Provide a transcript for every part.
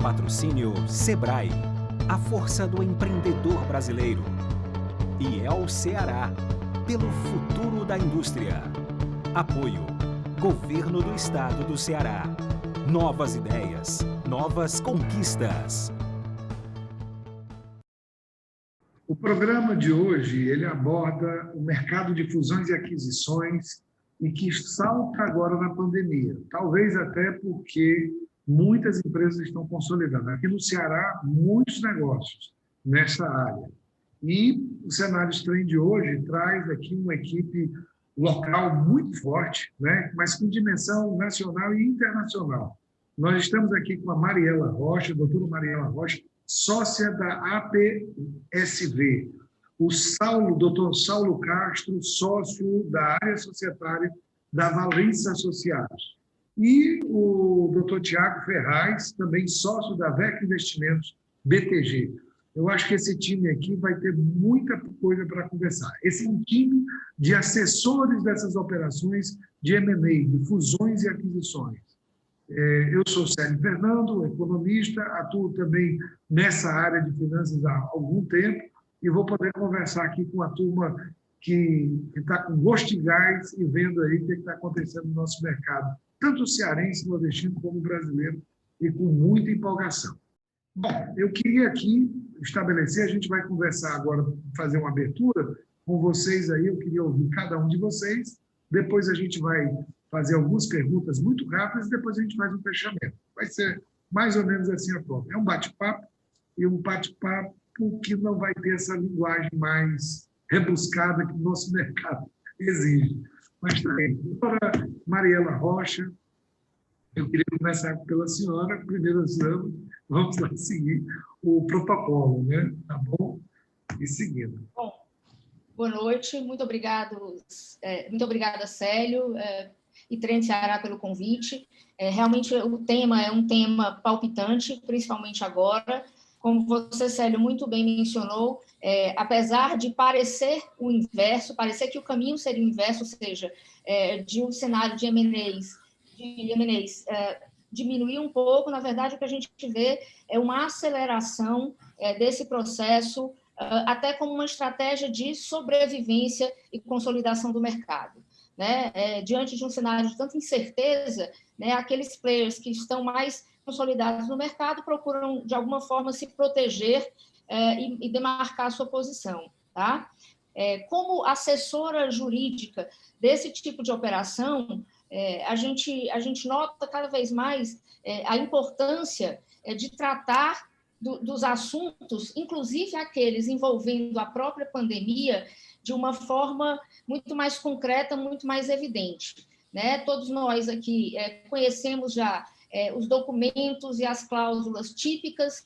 Patrocínio Sebrae, a força do empreendedor brasileiro. E El Ceará, pelo futuro da indústria. Apoio, Governo do Estado do Ceará. Novas ideias, novas conquistas. O programa de hoje, ele aborda o mercado de fusões e aquisições e que salta agora na pandemia. Talvez até porque muitas empresas estão consolidando. Aqui no Ceará, muitos negócios nessa área. E o cenário estranho de hoje traz aqui uma equipe local muito forte, né? Mas com dimensão nacional e internacional. Nós estamos aqui com a Mariela Rocha, a doutora Mariela Rocha, sócia da APSV. O doutor Saulo Castro, sócio da área societária da Valência Associados. E o doutor Tiago Ferraz, também sócio da VEC Investimentos BTG. Eu acho que esse time aqui vai ter muita coisa para conversar. Esse é um time de assessores dessas operações de M&A, de fusões e aquisições. Eu sou Célio Fernando, economista, atuo também nessa área de finanças há algum tempo e vou poder conversar aqui com a turma que está com gosto de gás e vendo aí o que está acontecendo no nosso mercado, tanto cearense, nordestino, como brasileiro, e com muita empolgação. Bom, eu queria aqui estabelecer, a gente vai conversar agora, fazer uma abertura com vocês aí, eu queria ouvir cada um de vocês, depois a gente vai fazer algumas perguntas muito rápidas e depois a gente faz um fechamento. Vai ser mais ou menos assim a prova. É um bate-papo e um bate-papo que não vai ter essa linguagem mais rebuscada que o nosso mercado exige. Mas também, doutora Mariela Rocha, eu queria começar pela senhora, primeiro vamos lá seguir o protocolo, né? Tá bom? E seguindo. Bom, boa noite, muito obrigada, Célio, e Trem Ceará pelo convite. Realmente o tema é um tema palpitante, principalmente agora. Como você, Célio, muito bem mencionou, apesar de parecer o inverso, parecer que o caminho seria o inverso, ou seja, de um cenário de M&As diminuir um pouco, na verdade, o que a gente vê é uma aceleração desse processo, até como uma estratégia de sobrevivência e consolidação do mercado. Né? Diante de um cenário de tanta incerteza, né, aqueles players que estão mais consolidados no mercado procuram, de alguma forma, se proteger e demarcar a sua posição. Tá? Como assessora jurídica desse tipo de operação, a gente nota cada vez mais a importância de tratar dos assuntos, inclusive aqueles envolvendo a própria pandemia, de uma forma muito mais concreta, muito mais evidente. Né? Todos nós aqui conhecemos já os documentos e as cláusulas típicas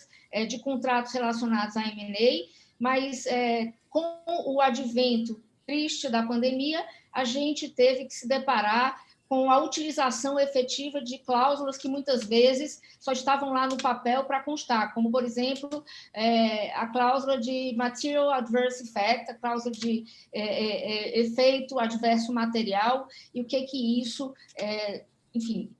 de contratos relacionados à M&A, mas com o advento triste da pandemia, a gente teve que se deparar com a utilização efetiva de cláusulas que muitas vezes só estavam lá no papel para constar, como, por exemplo, a cláusula de Material Adverse Effect, a cláusula de efeito adverso material, e o que isso, enfim,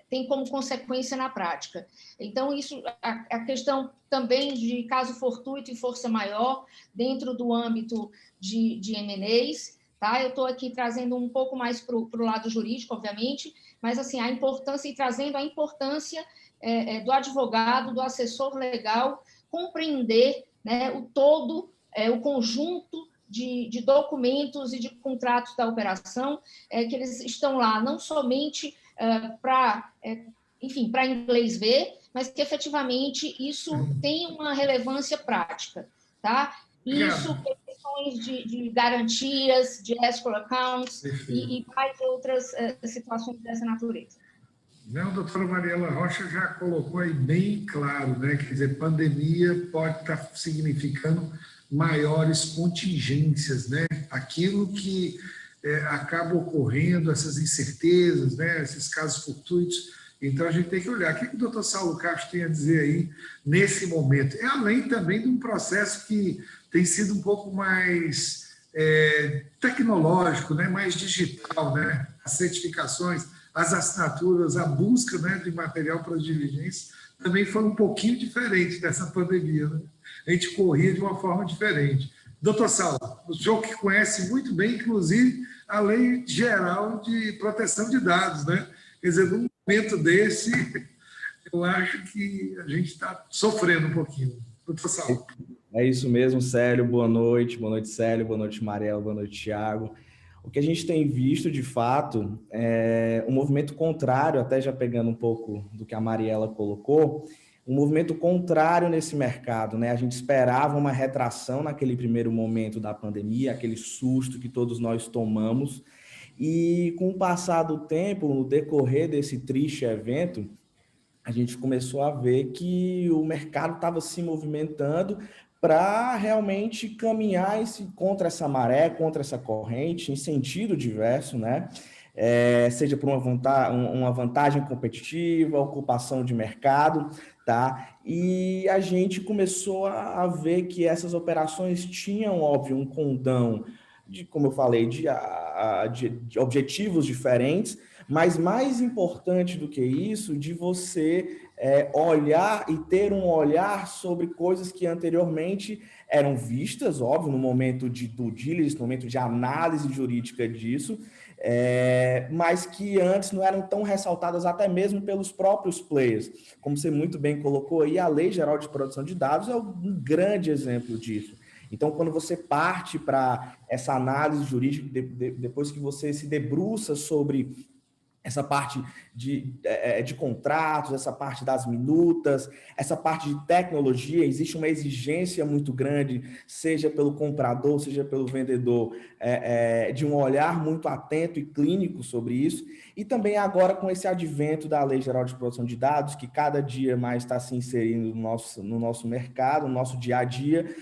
tem como consequência na prática. Então, isso, a questão também de caso fortuito e força maior dentro do âmbito de M&As. Tá? Eu estou aqui trazendo um pouco mais para o lado jurídico, obviamente, mas assim, a importância e trazendo a importância do advogado, do assessor legal, compreender, né, o todo, o conjunto de documentos e de contratos da operação, que eles estão lá não somente para inglês ver, mas que efetivamente isso tem uma relevância prática. Tá? Isso, questões de garantias, de escrow accounts e mais outras situações dessa natureza. Não, a doutora Mariela Rocha já colocou aí bem claro, né? Quer dizer, pandemia pode estar significando maiores contingências, né? Aquilo que acaba ocorrendo, essas incertezas, né? Esses casos fortuitos. Então, a gente tem que olhar. O que o doutor Saulo Castro tem a dizer aí nesse momento? É além também de um processo que tem sido um pouco mais tecnológico, né? Mais digital, né? As certificações, as assinaturas, a busca, né, de material para diligência também foi um pouquinho diferente dessa pandemia, né? A gente corria de uma forma diferente. Doutor Saulo, o senhor que conhece muito bem, inclusive, a Lei Geral de Proteção de Dados, né? Quer dizer, num momento desse, eu acho que a gente está sofrendo um pouquinho. Doutor Saulo. É isso mesmo, Célio. Boa noite, Célio. Boa noite, Mariela. Boa noite, Thiago. O que a gente tem visto, de fato, é um movimento contrário, até já pegando um pouco do que a Mariela colocou, um movimento contrário nesse mercado, né? A gente esperava uma retração naquele primeiro momento da pandemia, aquele susto que todos nós tomamos, e com o passar do tempo, no decorrer desse triste evento, a gente começou a ver que o mercado estava se movimentando para realmente caminhar contra essa maré, contra essa corrente, em sentido diverso, né? Seja por uma vantagem competitiva, ocupação de mercado, tá? E a gente começou a ver que essas operações tinham, óbvio, um condão de, como eu falei, de objetivos diferentes, mas mais importante do que isso, de você olhar e ter um olhar sobre coisas que anteriormente eram vistas, óbvio, no momento de due diligence, no momento de análise jurídica disso, mas que antes não eram tão ressaltadas até mesmo pelos próprios players. Como você muito bem colocou aí, a Lei Geral de Proteção de Dados é um grande exemplo disso. Então, quando você parte para essa análise jurídica, depois que você se debruça sobre essa parte de contratos, essa parte das minutas, essa parte de tecnologia, existe uma exigência muito grande, seja pelo comprador, seja pelo vendedor, de um olhar muito atento e clínico sobre isso, e também agora com esse advento da Lei Geral de Proteção de Dados, que cada dia mais está se inserindo no nosso mercado, no nosso dia a dia,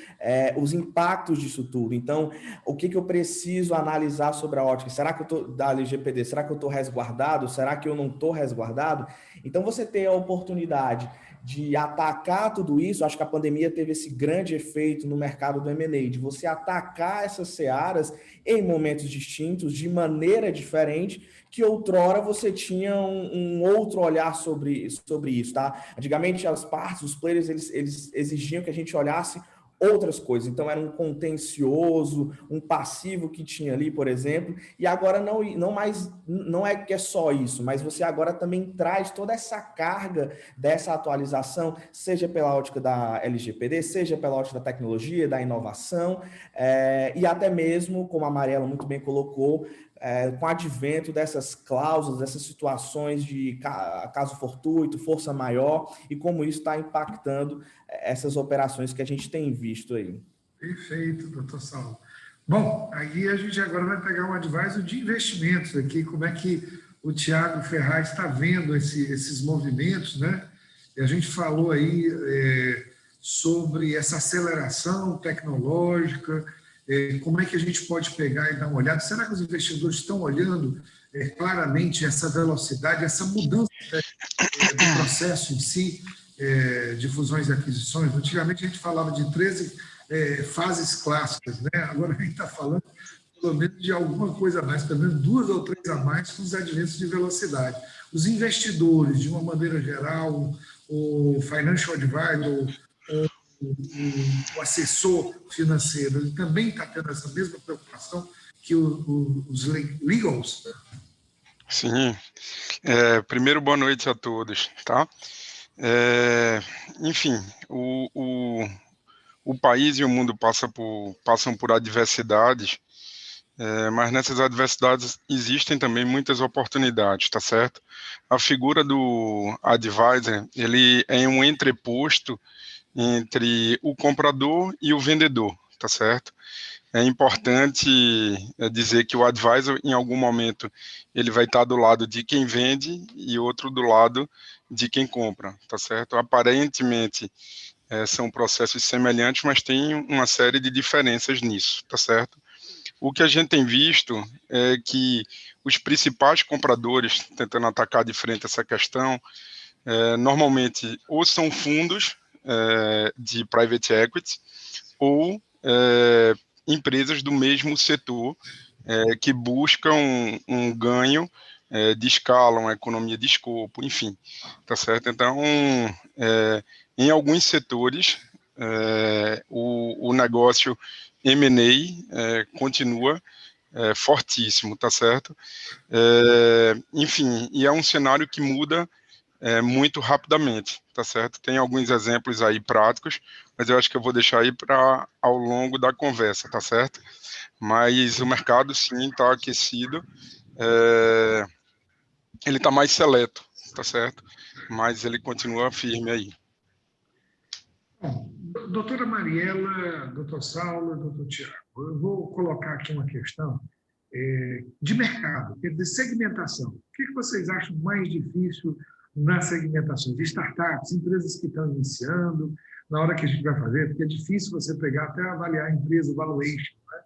os impactos disso tudo. Então, o que eu preciso analisar sobre a ótica? Será que eu estou, da LGPD, será que eu estou resguardado? Será que eu não estou resguardado? Então, você ter a oportunidade de atacar tudo isso, acho que a pandemia teve esse grande efeito no mercado do M&A, de você atacar essas searas em momentos distintos, de maneira diferente, que outrora você tinha um outro olhar sobre isso, tá? Antigamente, as partes, os players, eles exigiam que a gente olhasse outras coisas, então era um contencioso, um passivo que tinha ali, por exemplo, e agora não é que é só isso, mas você agora também traz toda essa carga dessa atualização, seja pela ótica da LGPD, seja pela ótica da tecnologia, da inovação, e até mesmo, como a Mariela muito bem colocou, com o advento dessas cláusulas, dessas situações de caso fortuito, força maior, e como isso está impactando essas operações que a gente tem visto aí. Perfeito, doutor Saulo. Bom, aí a gente agora vai pegar um advisor de investimentos aqui, como é que o Thiago Ferraz está vendo esses movimentos, né? E a gente falou aí sobre essa aceleração tecnológica, como é que a gente pode pegar e dar uma olhada? Será que os investidores estão olhando claramente essa velocidade, essa mudança do processo em si, de fusões e aquisições? Antigamente a gente falava de 13 fases clássicas, né? Agora a gente está falando pelo menos de alguma coisa a mais, pelo menos 2 ou 3 a mais com os adventos de velocidade. Os investidores, de uma maneira geral, o financial advisor, o assessor financeiro, ele também está tendo essa mesma preocupação que os legals? Sim. Primeiro, boa noite a todos, tá? Enfim, o país e o mundo passam por adversidades, mas nessas adversidades existem também muitas oportunidades, tá certo? A figura do advisor, ele é um entreposto entre o comprador e o vendedor, tá certo? É importante dizer que o advisor, em algum momento, ele vai estar do lado de quem vende e outro do lado de quem compra, tá certo? Aparentemente, são processos semelhantes, mas tem uma série de diferenças nisso, tá certo? O que a gente tem visto é que os principais compradores, tentando atacar de frente essa questão, normalmente ou são fundos de private equity ou empresas do mesmo setor que buscam um ganho de escala, uma economia de escopo, enfim, tá certo? Então, em alguns setores, o negócio M&A continua fortíssimo, tá certo? Enfim, e é um cenário que muda muito rapidamente, tá certo? Tem alguns exemplos aí práticos, mas eu acho que eu vou deixar aí para ao longo da conversa, tá certo? Mas o mercado, sim, está aquecido, ele está mais seleto, tá certo? Mas ele continua firme aí. Bom, doutora Mariela, doutor Saulo, doutor Tiago, eu vou colocar aqui uma questão de mercado, de segmentação. O que vocês acham mais difícil na segmentação de startups, empresas que estão iniciando, na hora que a gente vai fazer, porque é difícil você pegar até avaliar a empresa, valuation, né?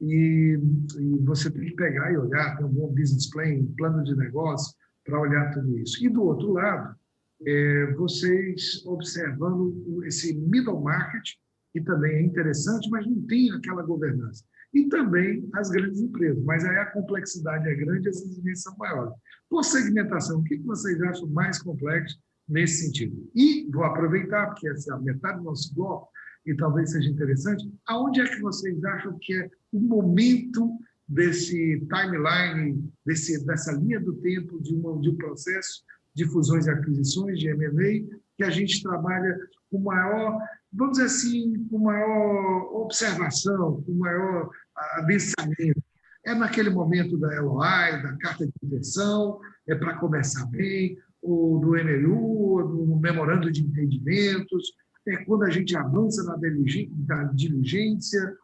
E você tem que pegar e olhar, ter um bom business plan, um plano de negócio para olhar tudo isso. E do outro lado, vocês observando esse middle market, que também é interessante, mas não tem aquela governança. E também as grandes empresas, mas aí a complexidade é grande e as exigências são maiores. Por segmentação, o que vocês acham mais complexo nesse sentido? E vou aproveitar, porque essa é a metade do nosso bloco, e talvez seja interessante, aonde é que vocês acham que é o momento desse timeline, dessa linha do tempo de um processo de fusões e aquisições, de M&A, que a gente trabalha com maior, vamos dizer assim, com maior observação, com maior adensamento. É naquele momento da LOI, da carta de intenção, é para começar bem, ou do MLU, do memorando de entendimentos, é quando a gente avança na diligência,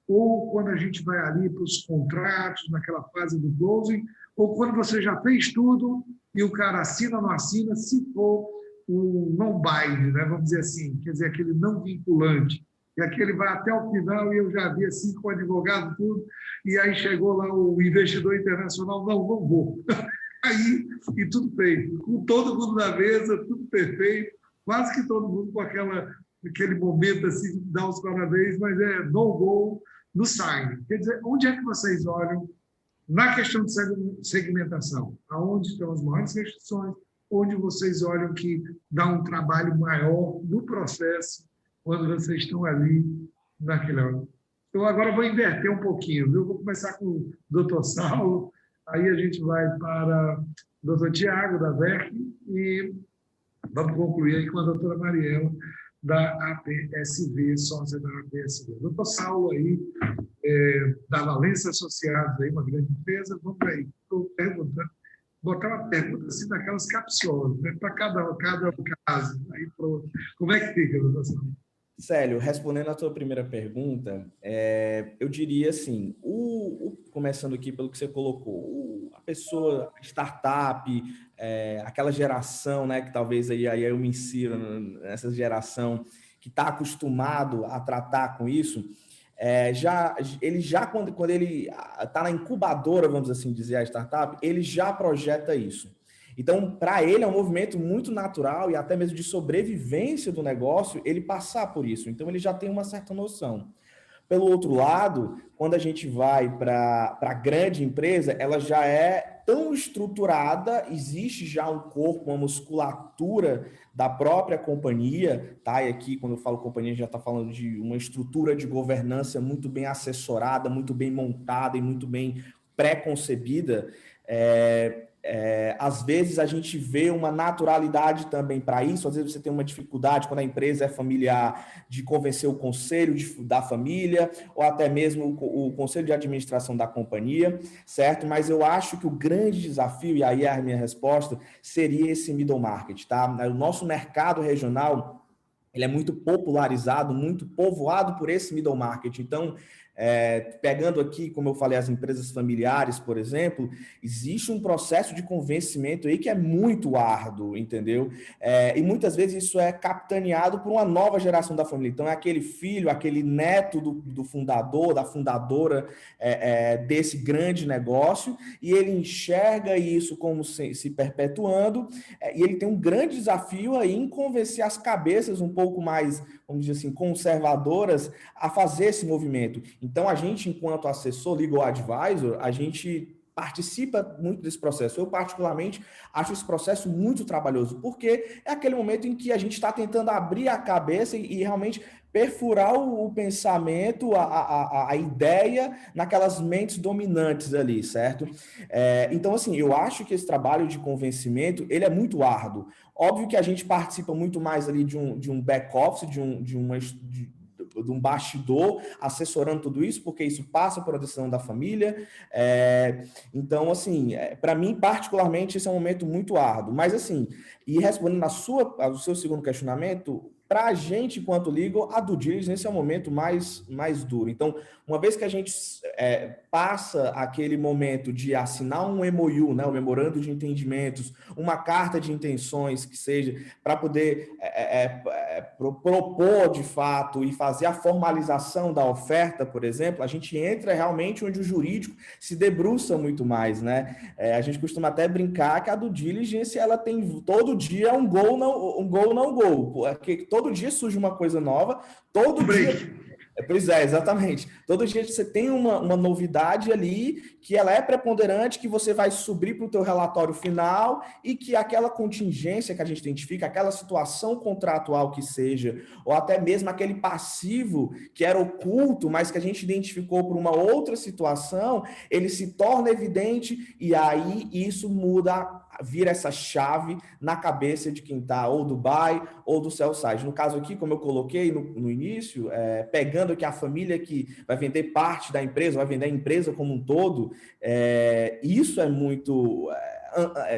ou quando a gente vai ali para os contratos, naquela fase do closing, ou quando você já fez tudo e o cara assina ou não assina, se for o non-bind, né? Vamos dizer assim, quer dizer, aquele não vinculante. E aquele vai até o final, e eu já vi assim com o advogado, tudo, e aí chegou lá o investidor internacional, não vou. Aí, e tudo feito, com todo mundo na mesa, tudo perfeito, quase que todo mundo com aquele momento assim, de dar os parabéns, mas no go, no sign. Quer dizer, onde é que vocês olham na questão de segmentação? Aonde estão as maiores restrições? Onde vocês olham que dá um trabalho maior no processo quando vocês estão ali naquele ano? Então, agora eu vou inverter um pouquinho, viu? Vou começar com o doutor Saulo, aí a gente vai para o doutor Tiago, da VERC, e vamos concluir aí com a doutora Mariela, da APSV, sócia da APSV. Doutor Saulo aí, da Valença Associados, aí, uma grande empresa, vamos aí, estou perguntando, botar uma pergunta assim daquelas capciosas, né, para cada caso. Aí, pronto. Como é que fica, doutor Saulo? Célio, respondendo à tua primeira pergunta, eu diria assim, começando aqui pelo que você colocou, a pessoa, startup, aquela geração, né, que talvez aí eu me insiro nessa geração que está acostumado a tratar com isso, quando ele está na incubadora, vamos assim dizer, a startup, ele já projeta isso. Então, para ele é um movimento muito natural e até mesmo de sobrevivência do negócio, ele passar por isso. Então, ele já tem uma certa noção. Pelo outro lado, quando a gente vai para a grande empresa, ela já é tão estruturada, existe já um corpo, uma musculatura da própria companhia, tá? E aqui, quando eu falo companhia, a gente já está falando de uma estrutura de governança muito bem assessorada, muito bem montada e muito bem pré-concebida. Às vezes a gente vê uma naturalidade também para isso, às vezes você tem uma dificuldade quando a empresa é familiar de convencer o conselho da família ou até mesmo o conselho de administração da companhia, certo? Mas eu acho que o grande desafio, e aí é a minha resposta, seria esse middle market, tá? O nosso mercado regional, ele é muito popularizado, muito povoado por esse middle market, então pegando aqui, como eu falei, as empresas familiares, por exemplo, existe um processo de convencimento aí que é muito árduo, entendeu? E muitas vezes isso é capitaneado por uma nova geração da família. Então, é aquele filho, aquele neto do fundador, da fundadora desse grande negócio, e ele enxerga isso como se perpetuando, e ele tem um grande desafio aí em convencer as cabeças um pouco mais, vamos dizer assim, conservadoras a fazer esse movimento. Então, a gente, enquanto assessor, legal advisor, a gente participa muito desse processo. Eu, particularmente, acho esse processo muito trabalhoso, porque é aquele momento em que a gente está tentando abrir a cabeça e realmente perfurar o pensamento, a ideia naquelas mentes dominantes ali, certo? Então, assim, eu acho que esse trabalho de convencimento, ele é muito árduo. Óbvio que a gente participa muito mais ali de um back-office, de um bastidor assessorando tudo isso, porque isso passa por uma decisão da família. Então, assim, para mim, particularmente, esse é um momento muito árduo. Mas, assim, e respondendo ao seu segundo questionamento, para a gente, enquanto legal, a due diligence é o momento mais duro. Então, uma vez que a gente passa aquele momento de assinar um MOU, né, um memorando de entendimentos, uma carta de intenções, que seja, para poder propor de fato e fazer a formalização da oferta, por exemplo, a gente entra realmente onde o jurídico se debruça muito mais, né? A gente costuma até brincar que a due diligence, ela tem todo dia um go, não go, porque todo dia surge uma coisa nova, todo dia... Pois é, exatamente. Todo dia você tem uma novidade ali que ela é preponderante, que você vai subir para o teu relatório final e que aquela contingência que a gente identifica, aquela situação contratual que seja, ou até mesmo aquele passivo que era oculto, mas que a gente identificou por uma outra situação, ele se torna evidente e aí isso muda, vira essa chave na cabeça de quem está ou do buy ou do sell side. No caso aqui, como eu coloquei no início, pegando que a família que vai vender parte da empresa, vai vender a empresa como um todo, isso é muito...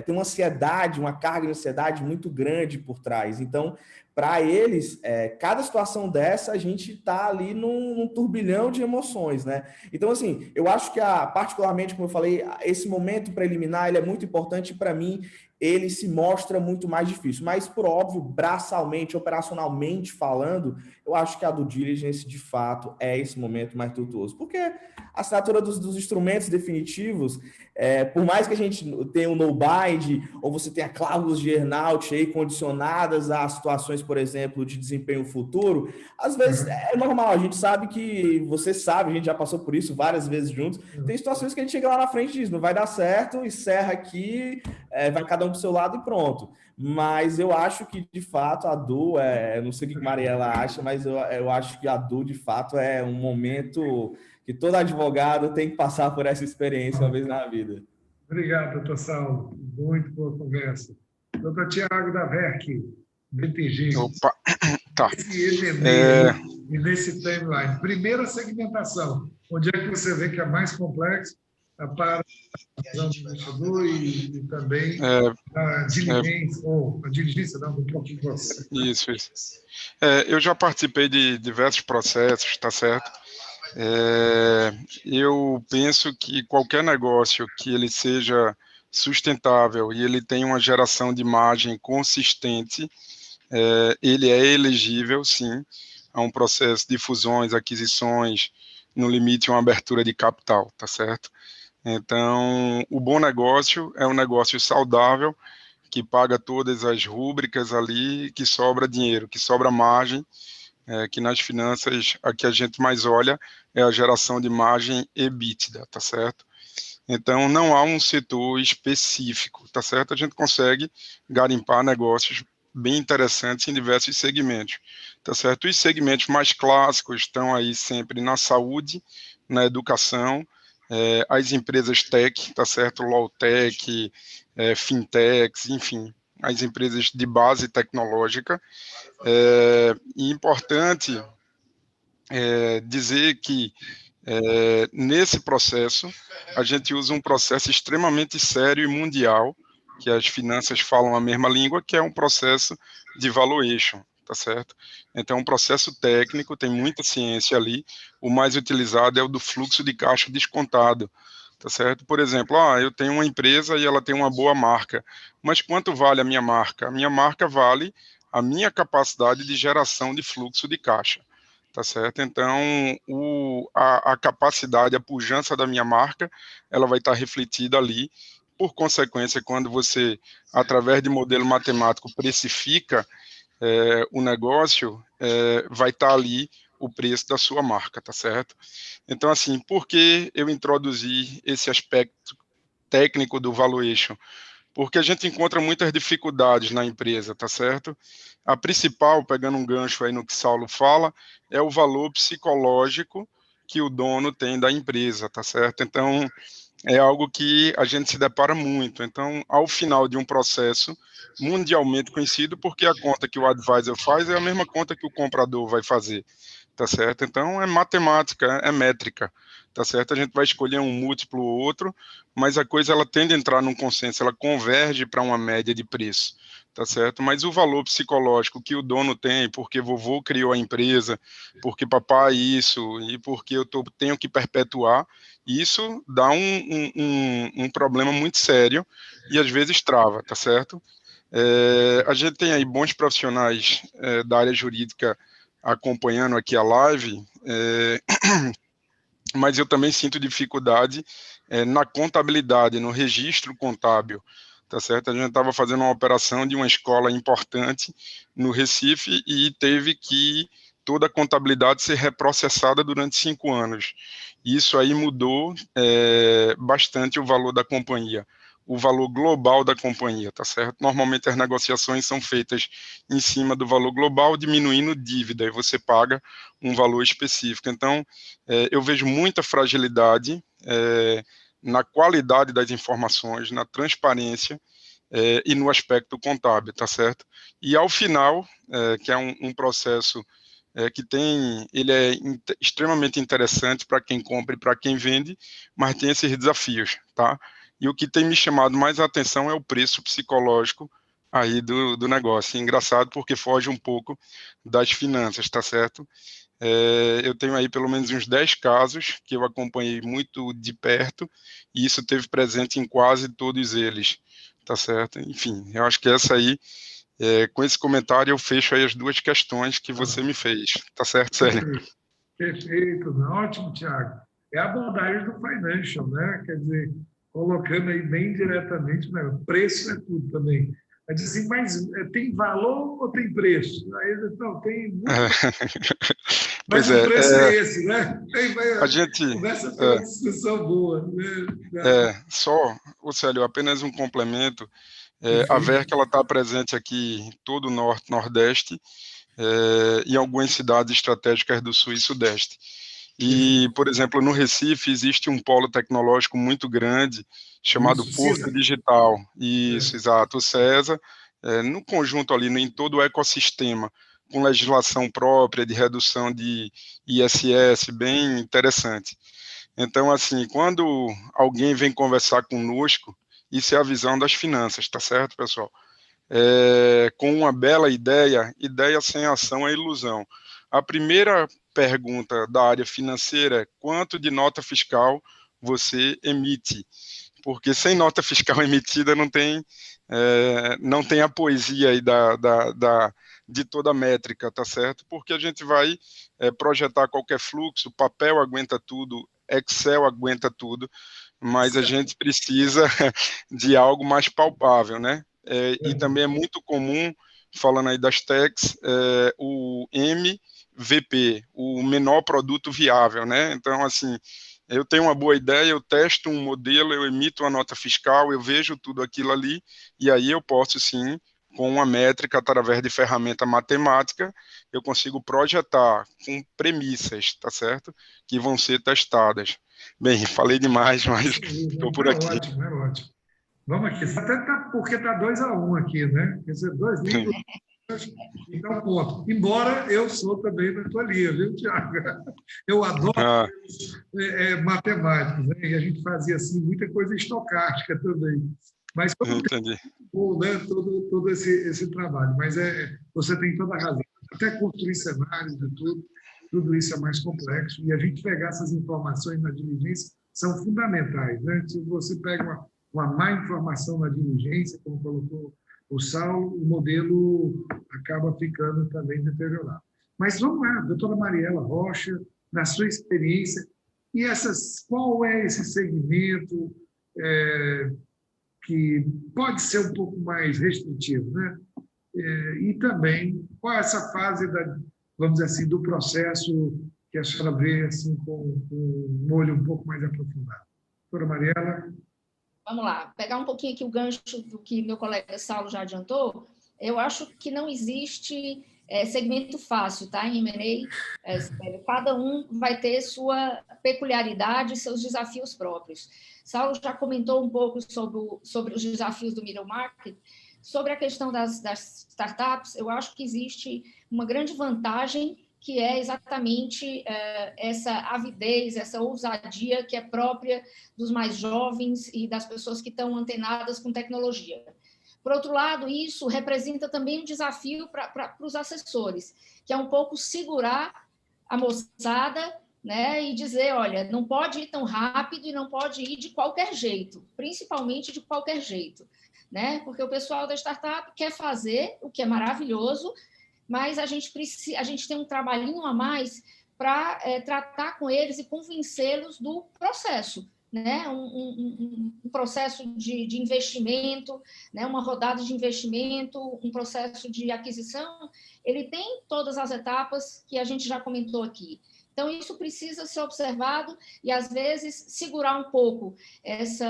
tem uma ansiedade, uma carga de ansiedade muito grande por trás. Então, para eles, cada situação dessa, a gente está ali num turbilhão de emoções, né? Então, assim, eu acho que, particularmente, como eu falei, esse momento preliminar, ele é muito importante para mim, ele se mostra muito mais difícil. Mas, por óbvio, braçalmente, operacionalmente falando, eu acho que a due diligence, de fato, é esse momento mais tortuoso. Porque a assinatura dos instrumentos definitivos, por mais que a gente tenha um no-bind, ou você tenha cláusulas de earn-out aí condicionadas a situações, por exemplo, de desempenho futuro, às vezes é normal, a gente sabe que, você sabe, a gente já passou por isso várias vezes juntos, tem situações que a gente chega lá na frente e diz, não vai dar certo, encerra aqui, vai cada um pro seu lado e pronto. Mas eu acho que, de fato, a due, não sei o que a Mariela acha, mas eu acho que a due, de fato, é um momento que todo advogado tem que passar por essa experiência uma vez na vida. Obrigado, doutor Saulo. Muito boa conversa. Doutor Tiago da VERC, BTG. Opa, tá. E nesse timeline. Primeira segmentação. Onde é que você vê que é mais complexo para a visão do investidor e também a diligência, ou a diligência do próprio processo? Isso. Eu já participei de diversos processos, tá certo? Eu penso que qualquer negócio que ele seja sustentável e ele tenha uma geração de margem consistente, ele é elegível, sim, a um processo de fusões, aquisições, no limite uma abertura de capital, tá certo? Então, o bom negócio é um negócio saudável, que paga todas as rúbricas ali, que sobra dinheiro, que sobra margem, que nas finanças a que a gente mais olha é a geração de margem EBITDA, tá certo? Então, não há um setor específico, tá certo? A gente consegue garimpar negócios bem interessantes em diversos segmentos, tá certo? Os segmentos mais clássicos estão aí sempre na saúde, na educação, as empresas tech, tá certo? Low tech, fintechs, enfim, as empresas de base tecnológica. E importante dizer que nesse processo a gente usa um processo extremamente sério e mundial, que as finanças falam a mesma língua, que é um processo de valuation, tá certo? Então, um processo técnico, tem muita ciência ali, o mais utilizado é o do fluxo de caixa descontado, tá certo? Por exemplo, eu tenho uma empresa e ela tem uma boa marca, mas quanto vale a minha marca? A minha marca vale a minha capacidade de geração de fluxo de caixa, tá certo? Então, a capacidade, a pujança da minha marca, ela vai estar refletida ali. Por consequência, quando você, através de modelo matemático, precifica o negócio, vai estar ali o preço da sua marca, tá certo? Então, assim, por que eu introduzi esse aspecto técnico do valuation, porque a gente encontra muitas dificuldades na empresa, tá certo? A principal, pegando um gancho aí no que Saulo fala, é o valor psicológico que o dono tem da empresa, tá certo? Então, é algo que a gente se depara muito. Então, ao final de um processo mundialmente conhecido, porque a conta que o advisor faz é a mesma conta que o comprador vai fazer, tá certo? Então, é matemática, é métrica, tá certo? A gente vai escolher um múltiplo ou outro, mas a coisa ela tende a entrar num consenso, ela converge para uma média de preço, tá certo? Mas o valor psicológico que o dono tem, porque vovô criou a empresa, porque papai isso, e porque tenho que perpetuar, isso dá um problema muito sério e às vezes trava, tá certo? A gente tem aí bons profissionais da área jurídica acompanhando aqui a live, mas eu também sinto dificuldade na contabilidade, no registro contábil, tá certo? A gente estava fazendo uma operação de uma escola importante no Recife e teve que toda a contabilidade ser reprocessada durante 5 anos. Isso aí mudou bastante o valor da companhia, o valor global da companhia, tá certo? Normalmente as negociações são feitas em cima do valor global, diminuindo dívida, e você paga um valor específico. Então, eu vejo muita fragilidade na qualidade das informações, na transparência e no aspecto contábil, tá certo? E ao final, que é um processo que ele é extremamente interessante para quem compra e para quem vende, mas tem esses desafios, tá? E o que tem me chamado mais a atenção é o preço psicológico aí do negócio. Engraçado porque foge um pouco das finanças, tá certo? Eu tenho aí pelo menos uns 10 casos que eu acompanhei muito de perto e isso teve presente em quase todos eles, tá certo? Enfim, eu acho que essa aí, com esse comentário eu fecho aí as 2 questões que você me fez, tá certo, Célio? Perfeito, ótimo, Thiago. É a abordagem do financial, né? Quer dizer, colocando aí bem diretamente, né? Preço é tudo também. Aí diz assim, mas tem valor ou tem preço? Aí ele diz, não, tem muito. Mas Pois o preço é esse, né? A gente começa a ter uma discussão boa. Né? Só, Célio, apenas um complemento. A VERC ela está presente aqui em todo o Norte, Nordeste, em algumas cidades estratégicas do Sul e Sudeste. E, por exemplo, no Recife existe um polo tecnológico muito grande chamado Porto Digital. Isso, exato, o CESA, no conjunto ali, em todo o ecossistema, com legislação própria de redução de ISS, bem interessante. Então, assim, quando alguém vem conversar conosco, isso é a visão das finanças, tá certo, pessoal? Com uma bela ideia sem ação é ilusão. A primeira pergunta da área financeira é quanto de nota fiscal você emite? Porque sem nota fiscal emitida não tem a poesia aí de toda a métrica, tá certo? Porque a gente vai projetar qualquer fluxo, papel aguenta tudo, Excel aguenta tudo, mas a gente precisa de algo mais palpável, né? E também é muito comum, falando aí das techs, o MVP, o menor produto viável, né? Então, assim, eu tenho uma boa ideia, eu testo um modelo, eu emito uma nota fiscal, eu vejo tudo aquilo ali, e aí eu posso, sim, com uma métrica, através de ferramenta matemática, eu consigo projetar com premissas, tá certo? Que vão ser testadas. Bem, falei demais, mas estou por aqui. Ótimo, é ótimo. Vamos aqui. Até porque está 2-1 aqui, né? Quer dizer, 2 livros. Então, ponto. Embora eu sou também da tua linha, viu, Thiago? Eu adoro matemáticas, né? E a gente fazia assim muita coisa estocástica também. Mas bom, né? todo esse trabalho. Mas você tem toda a razão. Até construir cenários e tudo isso é mais complexo. E a gente pegar essas informações na diligência são fundamentais, né? Se você pega uma má informação na diligência, como colocou o Saulo, o modelo acaba ficando também deteriorado. Mas vamos lá, doutora Mariela Rocha, na sua experiência, qual é esse segmento que pode ser um pouco mais restritivo, né? E também, qual é essa fase, vamos dizer assim, do processo que a senhora vê assim, com um olho um pouco mais aprofundado? Doutora Mariela? Vamos lá, pegar um pouquinho aqui o gancho do que meu colega Saulo já adiantou. Eu acho que não existe segmento fácil, tá? Em M&A, cada um vai ter sua peculiaridade, seus desafios próprios. Saulo já comentou um pouco sobre os desafios do middle market. Sobre a questão das startups, eu acho que existe uma grande vantagem, que é exatamente essa avidez, essa ousadia que é própria dos mais jovens e das pessoas que estão antenadas com tecnologia. Por outro lado, isso representa também um desafio para os assessores, que é um pouco segurar a moçada, né, e dizer, olha, não pode ir tão rápido e não pode ir de qualquer jeito, principalmente de qualquer jeito, né? Porque o pessoal da startup quer fazer, o que é maravilhoso, mas a gente tem um trabalhinho a mais para tratar com eles e convencê-los do processo, né? Um processo de investimento, né? Uma rodada de investimento, um processo de aquisição, ele tem todas as etapas que a gente já comentou aqui. Então, isso precisa ser observado e, às vezes, segurar um pouco essa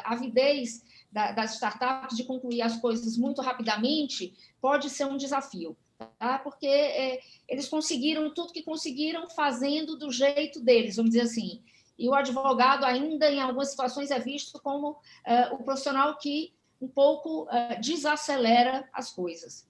avidez das startups de concluir as coisas muito rapidamente pode ser um desafio, tá? Porque eles conseguiram tudo que conseguiram fazendo do jeito deles, vamos dizer assim. E o advogado ainda, em algumas situações, é visto como o profissional que um pouco desacelera as coisas,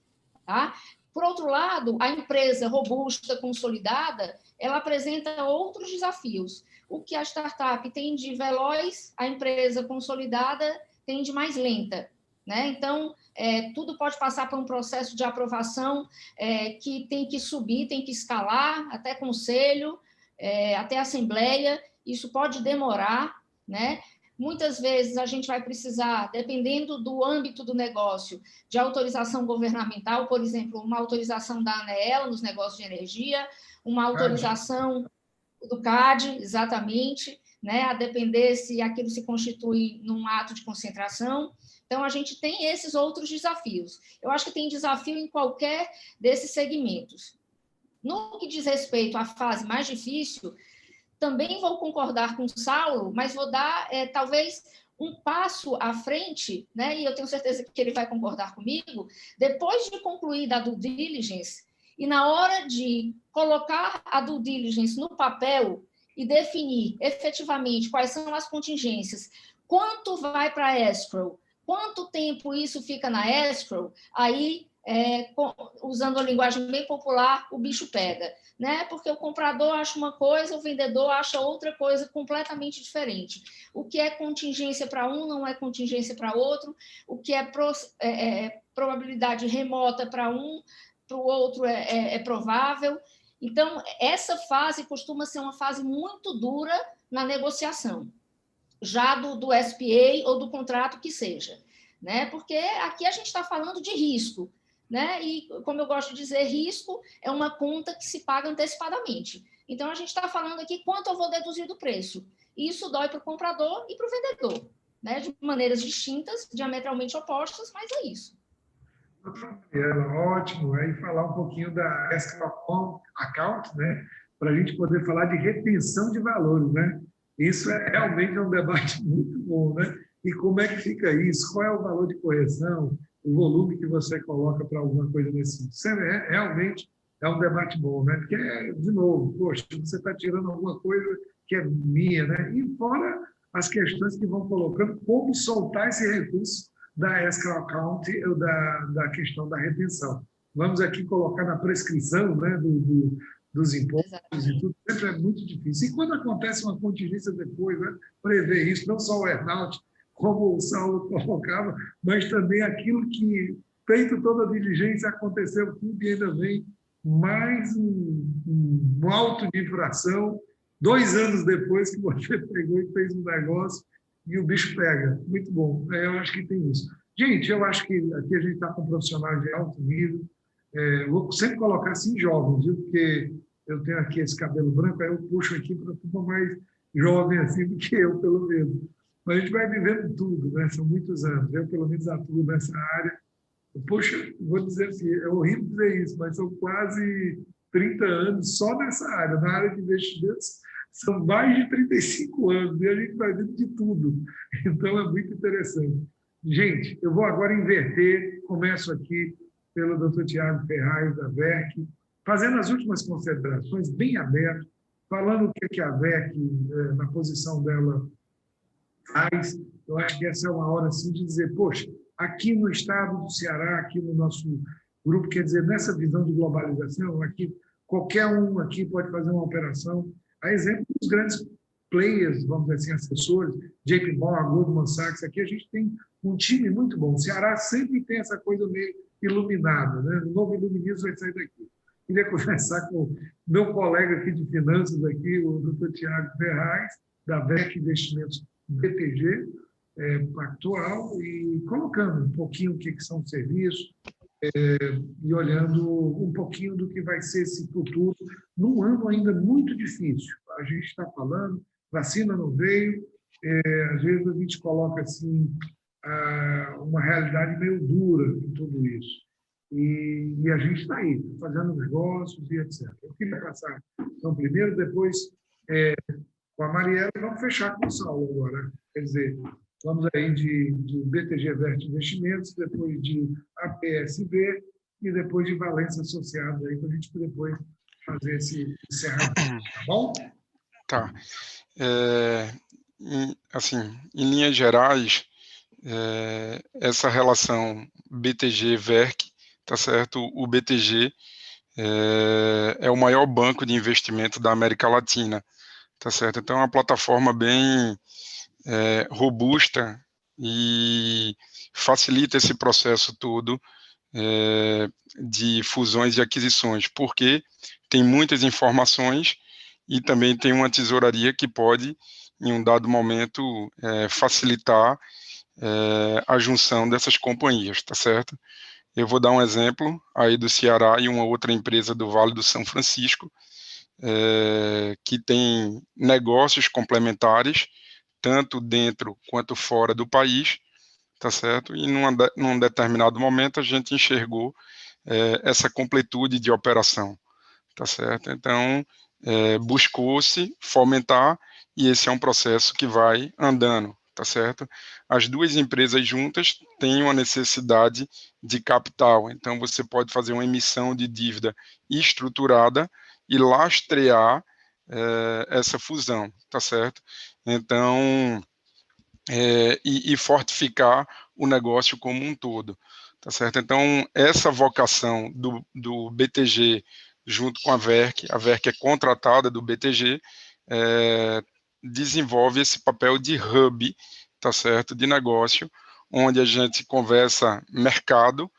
tá? Por outro lado, a empresa robusta, consolidada, ela apresenta outros desafios. O que a startup tem de veloz, a empresa consolidada tem de mais lenta, né? Então, tudo pode passar por um processo de aprovação que tem que subir, tem que escalar, até conselho, até assembleia, isso pode demorar, né? Muitas vezes a gente vai precisar, dependendo do âmbito do negócio, de autorização governamental, por exemplo, uma autorização da ANEEL nos negócios de energia, uma autorização do CAD, exatamente, né? A depender se aquilo se constitui num ato de concentração. Então, a gente tem esses outros desafios. Eu acho que tem desafio em qualquer desses segmentos. No que diz respeito à fase mais difícil, também vou concordar com o Saulo, mas vou dar, talvez, um passo à frente, né? E eu tenho certeza que ele vai concordar comigo, depois de concluir a due diligence, e na hora de colocar a due diligence no papel e definir efetivamente quais são as contingências, quanto vai para a escrow, quanto tempo isso fica na escrow, aí, usando a linguagem bem popular, o bicho pega, né? Porque o comprador acha uma coisa, o vendedor acha outra coisa completamente diferente. O que é contingência para um não é contingência para outro, o que é probabilidade remota para um, para o outro é provável. Então, essa fase costuma ser uma fase muito dura na negociação, já do SPA ou do contrato que seja, né? Porque aqui a gente está falando de risco, né? E, como eu gosto de dizer, risco é uma conta que se paga antecipadamente. Então, a gente está falando aqui quanto eu vou deduzir do preço. E isso dói para o comprador e para o vendedor, né? De maneiras distintas, diametralmente opostas, mas é isso. Ótimo. Aí falar um pouquinho da escrow account, né? Para a gente poder falar de retenção de valores, né? Isso realmente um debate muito bom, né? E como é que fica isso? Qual é o valor de correção? O volume que você coloca para alguma coisa nesse sentido? Isso realmente é um debate bom, né? Porque, de novo, poxa, você está tirando alguma coisa que é minha, né? E fora as questões que vão colocando, como soltar esse recurso da escrow account ou da questão da retenção. Vamos aqui colocar na prescrição, né, dos impostos e tudo, sempre é muito difícil. E quando acontece uma contingência depois, né, prever isso, não só o earnout, como o Saulo colocava, mas também aquilo que, feito toda a diligência, aconteceu tudo e ainda vem mais um auto de infração, 2 anos depois que você pegou e fez um negócio e o bicho pega. Muito bom. Eu acho que tem isso. Gente, eu acho que aqui a gente está com profissionais de alto nível. Vou sempre colocar assim jovens, viu? Porque eu tenho aqui esse cabelo branco, aí eu puxo aqui para uma mais jovem assim do que eu, pelo menos. Mas a gente vai vivendo tudo, né? São muitos anos. Eu, pelo menos, atuo nessa área. Poxa, vou dizer assim, é horrível dizer isso, mas são quase 30 anos só nessa área. Na área de investimentos, São mais de 35 anos e a gente está dentro de tudo. Então, é muito interessante. Gente, eu vou agora inverter, começo aqui pelo Dr. Tiago Ferraz, da VERC, fazendo as últimas considerações, bem aberto, falando o que a VERC, na posição dela, faz. Eu acho que essa é uma hora assim, de dizer, poxa, aqui no estado do Ceará, aqui no nosso grupo, quer dizer, nessa visão de globalização, aqui, qualquer um aqui pode fazer uma operação. A exemplo dos grandes players, vamos dizer assim, assessores, JP Morgan, Goldman Sachs, aqui a gente tem um time muito bom. O Ceará sempre tem essa coisa meio iluminada, né? O novo iluminismo vai sair daqui. Queria conversar com o meu colega aqui de finanças, aqui, o Dr. Tiago Ferraz, da VERC Investimentos BTG Pactual, e colocando um pouquinho o que são os serviços, e olhando um pouquinho do que vai ser esse futuro, num ano ainda muito difícil. A gente está falando, vacina não veio, às vezes a gente coloca assim, uma realidade meio dura em tudo isso. E a gente está aí, fazendo negócios e etc. Eu queria passar, então, primeiro, depois com a Mariela, e vamos fechar com o Saulo agora. Quer dizer, vamos aí de BTG VERC Investimentos, depois de APSB e depois de Valência Associados, aí, para a gente depois fazer esse encerramento. Tá bom? Tá. Assim, em linhas gerais, essa relação BTG-VERC, tá certo? O BTG é o maior banco de investimento da América Latina, tá certo? Então, é uma plataforma bem robusta e facilita esse processo todo de fusões e aquisições, porque tem muitas informações e também tem uma tesouraria que pode, em um dado momento, facilitar a junção dessas companhias, tá certo? Eu vou dar um exemplo aí do Ceará e uma outra empresa do Vale do São Francisco, que tem negócios complementares, tanto dentro quanto fora do país, tá certo? E num determinado momento a gente enxergou essa completude de operação, tá certo? Então, buscou-se fomentar, e esse é um processo que vai andando, tá certo? As duas empresas juntas têm uma necessidade de capital, então você pode fazer uma emissão de dívida estruturada e lastrear essa fusão, tá certo? Então, e fortificar o negócio como um todo, tá certo? Então, essa vocação do BTG junto com a VERC é contratada do BTG, desenvolve esse papel de hub, tá certo, de negócio, onde a gente conversa mercado,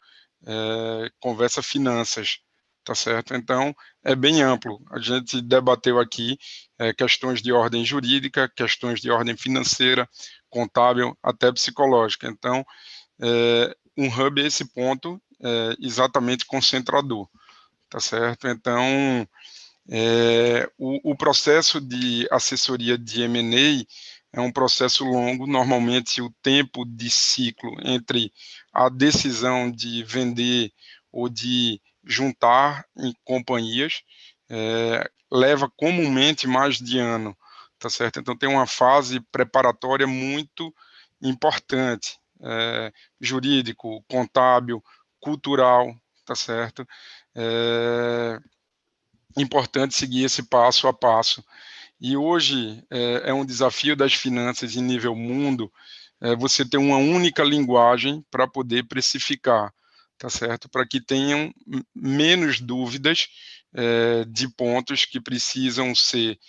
conversa finanças, tá certo? Então, é bem amplo. A gente debateu aqui questões de ordem jurídica, questões de ordem financeira, contábil, até psicológica. Então, um hub é esse ponto exatamente concentrador, tá certo? Então, o processo de assessoria de M&A é um processo longo. Normalmente o tempo de ciclo entre a decisão de vender ou de juntar em companhias leva comumente mais de ano, tá certo? Então tem uma fase preparatória muito importante, jurídico, contábil, cultural, tá certo? Importante seguir esse passo a passo. E hoje é um desafio das finanças em nível mundo, você ter uma única linguagem para poder precificar, tá certo? Para que tenham menos dúvidas de pontos que precisam ser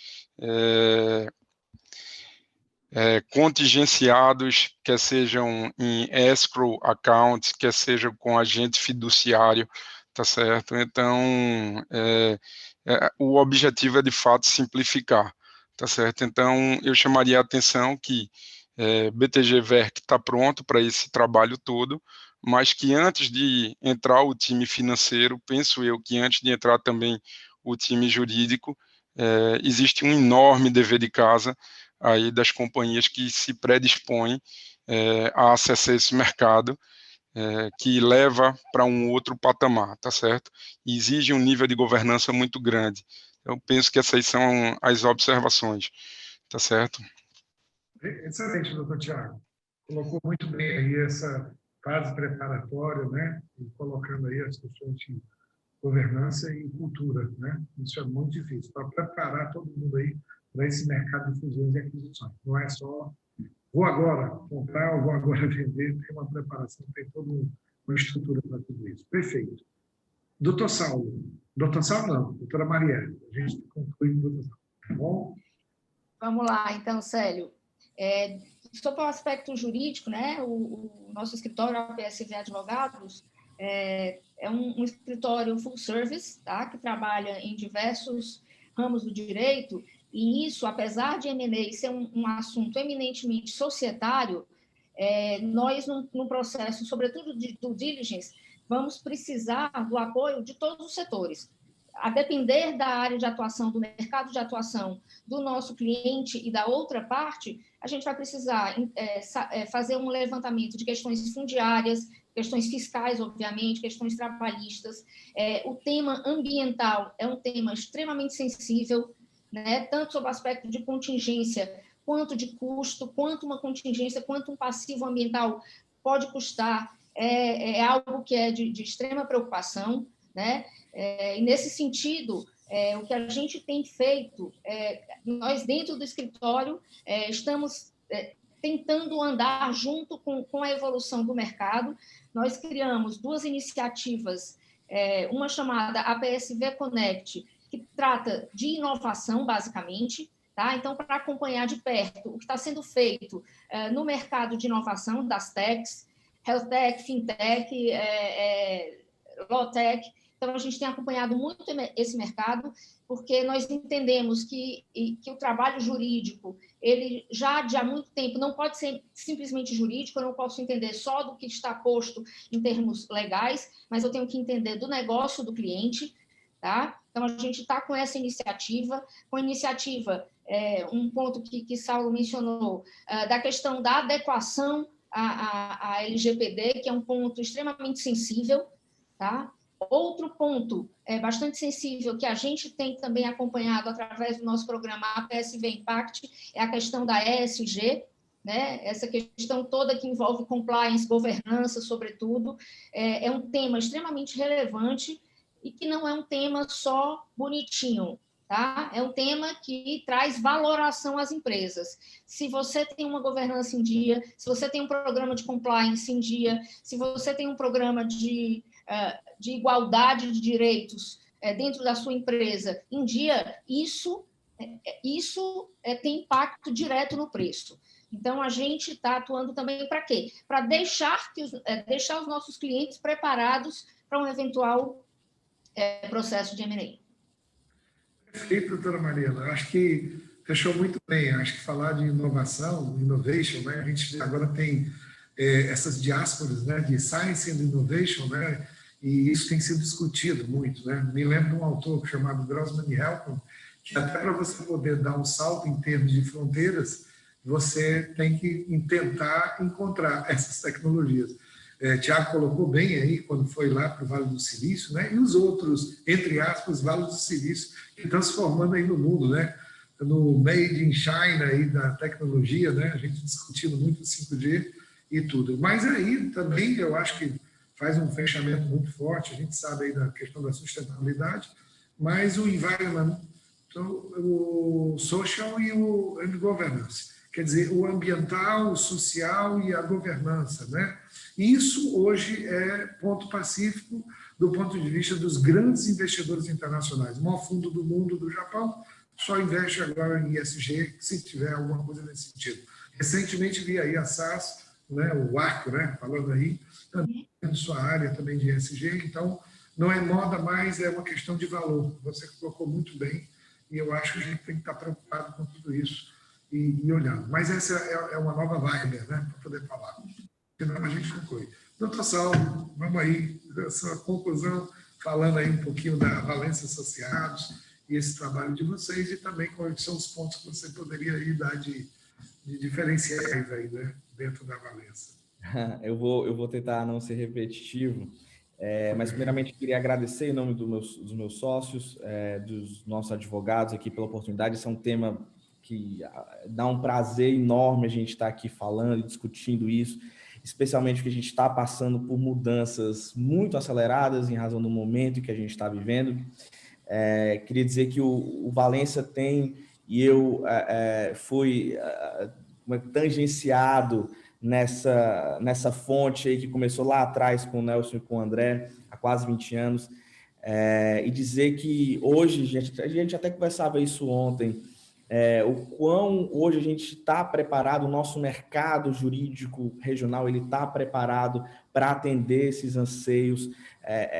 contingenciados, quer sejam em escrow account, quer seja com agente fiduciário, tá certo? Então, o objetivo é, de fato, simplificar, tá certo? Então, eu chamaria a atenção que BTG VERC está pronto para esse trabalho todo, mas que antes de entrar o time financeiro, penso eu que antes de entrar também o time jurídico, existe um enorme dever de casa aí das companhias que se predispõem a acessar esse mercado, que leva para um outro patamar, tá certo? E exige um nível de governança muito grande. Eu penso que essas são as observações, tá certo? Excelente, doutor Tiago. Colocou muito bem aí essa fase preparatória, né? E colocando aí as questões de governança e cultura, né? Isso é muito difícil, para preparar todo mundo aí para esse mercado de fusões e aquisições. Não é só vou agora comprar ou vou agora vender, tem uma preparação, tem toda uma estrutura para tudo isso. Perfeito. Doutor Saulo não, doutora Marielle, a gente conclui com o doutor Saulo, tá bom? Vamos lá, então, Célio. Sobre o aspecto jurídico, né, o nosso escritório, a PSV Advogados, é um escritório full service, tá, que trabalha em diversos ramos do direito, e isso, apesar de M&A ser um assunto eminentemente societário, nós, no processo, sobretudo de due diligence, vamos precisar do apoio de todos os setores. A depender da área de atuação, do mercado de atuação do nosso cliente e da outra parte, a gente vai precisar fazer um levantamento de questões fundiárias, questões fiscais, obviamente, questões trabalhistas. O tema ambiental é um tema extremamente sensível, né? Tanto sob o aspecto de contingência, quanto de custo, quanto uma contingência, quanto um passivo ambiental pode custar, é algo que é de extrema preocupação, né? E nesse sentido, o que a gente tem feito, nós dentro do escritório estamos tentando andar junto com a evolução do mercado. Nós criamos 2 iniciativas, uma chamada APSV Connect, que trata de inovação, basicamente, tá? Então, para acompanhar de perto o que está sendo feito no mercado de inovação das techs, health tech, fintech, law tech. Então, a gente tem acompanhado muito esse mercado, porque nós entendemos que o trabalho jurídico, ele já de há muito tempo não pode ser simplesmente jurídico, eu não posso entender só do que está posto em termos legais, mas eu tenho que entender do negócio do cliente, tá? Então, a gente está com essa iniciativa, um ponto que Saulo mencionou, da questão da adequação à LGPD, que é um ponto extremamente sensível, tá? Outro ponto bastante sensível que a gente tem também acompanhado através do nosso programa APSV Impact é a questão da ESG, né? Essa questão toda que envolve compliance, governança, sobretudo, é um tema extremamente relevante e que não é um tema só bonitinho, tá? É um tema que traz valoração às empresas. Se você tem uma governança em dia, se você tem um programa de compliance em dia, se você tem um programa de igualdade de direitos dentro da sua empresa em dia, isso tem impacto direto no preço. Então, a gente está atuando também para quê? Para deixar os nossos clientes preparados para um eventual processo de M&A. Perfeito, doutora Mariela. Acho que fechou muito bem. Acho que falar de inovação, innovation, né? A gente agora tem essas diásporas, né, de science and innovation, né? E isso tem sido discutido muito, né? Me lembro de um autor chamado Grossman Helcom, que até para você poder dar um salto em termos de fronteiras, você tem que tentar encontrar essas tecnologias. Tiago colocou bem aí, quando foi lá para o Vale do Silício, né? E os outros, entre aspas, Vale do Silício, que estão se formando aí no mundo, né? No Made in China aí da tecnologia, né? A gente discutindo muito o 5G e tudo. Mas aí também eu acho que faz um fechamento muito forte, a gente sabe aí da questão da sustentabilidade, mas o environment, então, o social e o governance. Quer dizer, o ambiental, o social e a governança, né? Isso hoje é ponto pacífico do ponto de vista dos grandes investidores internacionais. O maior fundo do mundo, do Japão, só investe agora em ESG, se tiver alguma coisa nesse sentido. Recentemente vi aí a SAS, né, o Arco, né, falando aí, também em sua área também de ESG, então não é moda mais, é uma questão de valor. Você colocou muito bem e eu acho que a gente tem que estar preocupado com tudo isso e olhando. Mas essa é uma nova vibe, né, para poder falar. Senão a gente conclui. Doutor Saulo, vamos aí, a sua conclusão, falando aí um pouquinho da Valência Associados e esse trabalho de vocês e também quais são os pontos que você poderia aí dar de diferenciais aí, né, dentro da Valência. Eu vou tentar não ser repetitivo. Mas, primeiramente, queria agradecer em nome dos meus sócios, dos nossos advogados aqui pela oportunidade. Esse é um tema que dá um prazer enorme a gente estar aqui falando e discutindo isso, especialmente porque a gente está passando por mudanças muito aceleradas em razão do momento que a gente está vivendo. Queria dizer que o Valência tem, e eu fui tangenciado nessa fonte aí que começou lá atrás com o Nelson e com o André, há quase 20 anos, e dizer que hoje, a gente até conversava isso ontem, o quão hoje a gente está preparado, o nosso mercado jurídico regional ele está preparado para atender esses anseios,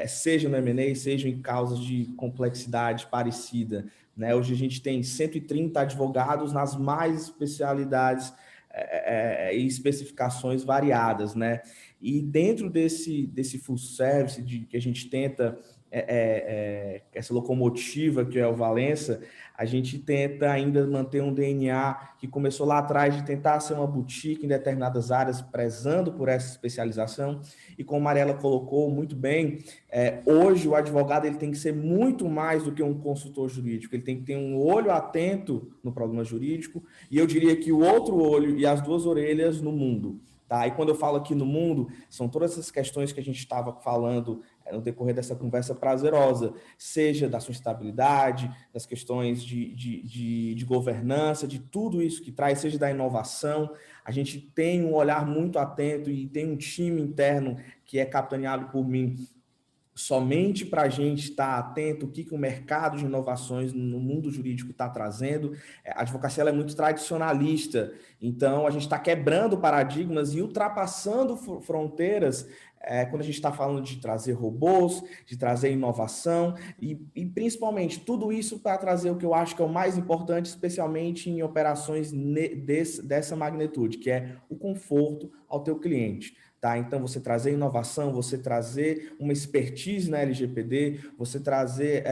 seja no M&A, seja em causas de complexidade parecida. Né? Hoje a gente tem 130 advogados nas mais especialidades e especificações variadas, né? E dentro desse full service que a gente tenta, essa locomotiva que é o Valência, a gente tenta ainda manter um DNA que começou lá atrás de tentar ser uma boutique em determinadas áreas, prezando por essa especialização. E como a Mariela colocou muito bem, hoje o advogado ele tem que ser muito mais do que um consultor jurídico, ele tem que ter um olho atento no problema jurídico, e eu diria que o outro olho e as duas orelhas no mundo. Tá? E quando eu falo aqui no mundo, são todas essas questões que a gente estava falando no decorrer dessa conversa prazerosa, seja da sustentabilidade, das questões de governança, de tudo isso que traz, seja da inovação. A gente tem um olhar muito atento e tem um time interno que é capitaneado por mim, somente para a gente estar atento o que o mercado de inovações no mundo jurídico está trazendo. A advocacia ela é muito tradicionalista, então a gente está quebrando paradigmas e ultrapassando fronteiras quando a gente está falando de trazer robôs, de trazer inovação e principalmente tudo isso para trazer o que eu acho que é o mais importante, especialmente em operações dessa magnitude, que é o conforto ao teu cliente. Tá? Então, você trazer inovação, você trazer uma expertise na LGPD, você trazer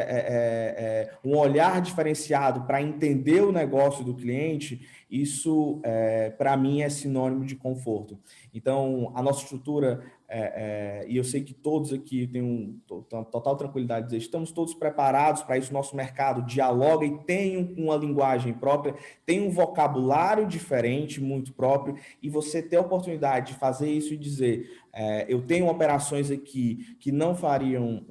um olhar diferenciado para entender o negócio do cliente, isso, para mim, é sinônimo de conforto. Então, a nossa estrutura, e eu sei que todos aqui têm total tranquilidade de dizer, estamos todos preparados para isso, nosso mercado dialoga e tem uma linguagem própria, tem um vocabulário diferente, muito próprio, e você ter a oportunidade de fazer isso e dizer, eu tenho operações aqui que não fariam,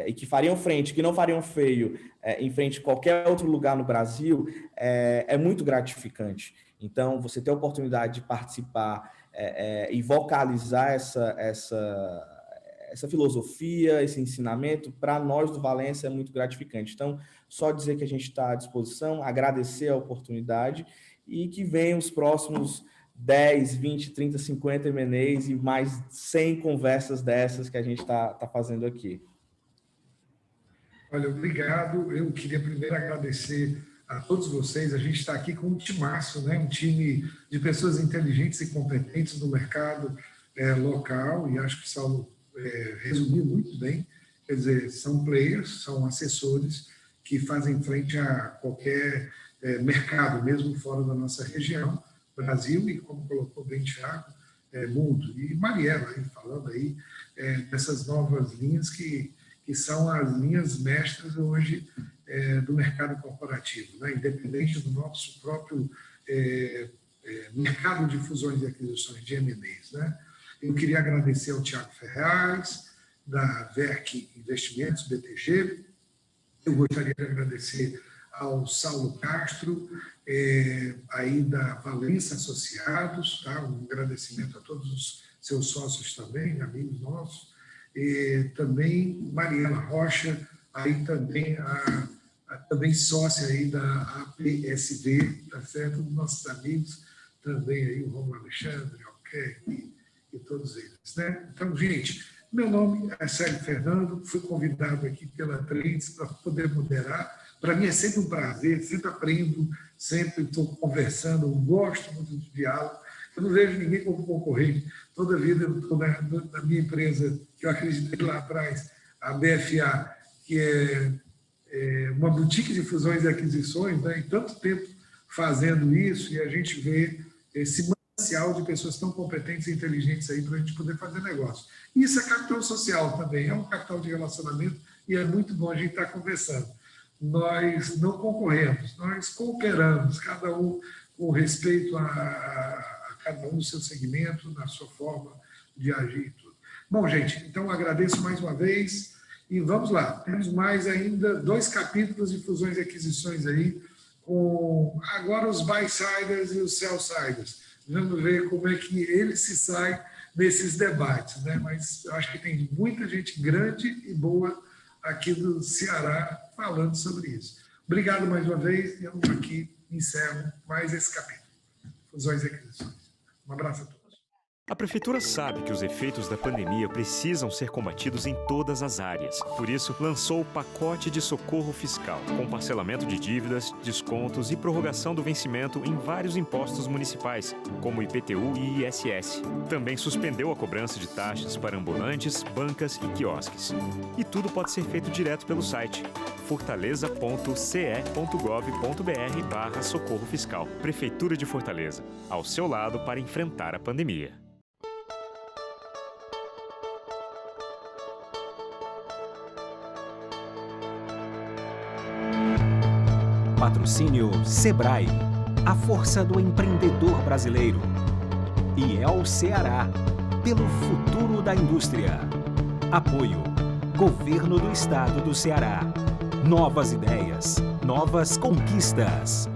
e que fariam frente, que não fariam feio em frente a qualquer outro lugar no Brasil, é muito gratificante. Então, você ter a oportunidade de participar e vocalizar essa filosofia, esse ensinamento, para nós do Valência é muito gratificante. Então, só dizer que a gente está à disposição, agradecer a oportunidade e que venham os próximos 10, 20, 30, 50 M&As e mais 100 conversas dessas que a gente está fazendo aqui. Olha, obrigado. Eu queria primeiro agradecer a todos vocês. A gente está aqui com um timaço, né? Um time de pessoas inteligentes e competentes no mercado local, e acho que o Saulo resumiu muito bem. Quer dizer, são players, são assessores que fazem frente a qualquer mercado, mesmo fora da nossa região, Brasil, e como colocou bem Thiago, mundo. E Mariela, aí, falando aí dessas novas linhas que são as linhas mestras hoje do mercado corporativo, né? Independente do nosso próprio mercado de fusões e aquisições de M&As, né? Eu queria agradecer ao Thiago Ferraz, da VERC Investimentos, BTG. Eu gostaria de agradecer ao Saulo Castro, aí da Valência Associados, tá? Um agradecimento a todos os seus sócios também, amigos nossos. Também Mariela Rocha, aí também também sócia aí da APSV, tá certo? Dos nossos amigos também aí, o Romulo Alexandre, ok, e todos eles, né? Então, gente, meu nome é Célio Fernando, fui convidado aqui pela Trends para poder moderar. Para mim é sempre um prazer, sempre aprendo, sempre estou conversando, eu gosto muito de diálogo. Eu não vejo ninguém como concorrente. Toda a vida eu estou na minha empresa, que eu acreditei lá atrás, a BFA, que é uma boutique de fusões e aquisições, né? E tanto tempo fazendo isso, e a gente vê esse manancial potencial de pessoas tão competentes e inteligentes aí para a gente poder fazer negócio. Isso é capital social também, é um capital de relacionamento e é muito bom a gente estar conversando. Nós não concorremos, nós cooperamos, cada um com respeito a cada um no seu segmento, na sua forma de agir e tudo. Bom, gente, então agradeço mais uma vez e vamos lá. Temos mais ainda 2 capítulos de fusões e aquisições aí, com agora os buy-siders e os sell-siders. Vamos ver como é que eles se saem nesses debates, né? Mas eu acho que tem muita gente grande e boa aqui do Ceará falando sobre isso. Obrigado mais uma vez e eu aqui encerro mais esse capítulo. Fusões e aquisições. Um abraço a todos. A Prefeitura sabe que os efeitos da pandemia precisam ser combatidos em todas as áreas. Por isso, lançou o pacote de socorro fiscal, com parcelamento de dívidas, descontos e prorrogação do vencimento em vários impostos municipais, como IPTU e ISS. Também suspendeu a cobrança de taxas para ambulantes, bancas e quiosques. E tudo pode ser feito direto pelo site fortaleza.ce.gov.br/socorro fiscal. Prefeitura de Fortaleza, ao seu lado para enfrentar a pandemia. Patrocínio Sebrae, a força do empreendedor brasileiro. E El Ceará, pelo futuro da indústria. Apoio, Governo do Estado do Ceará. Novas ideias, novas conquistas.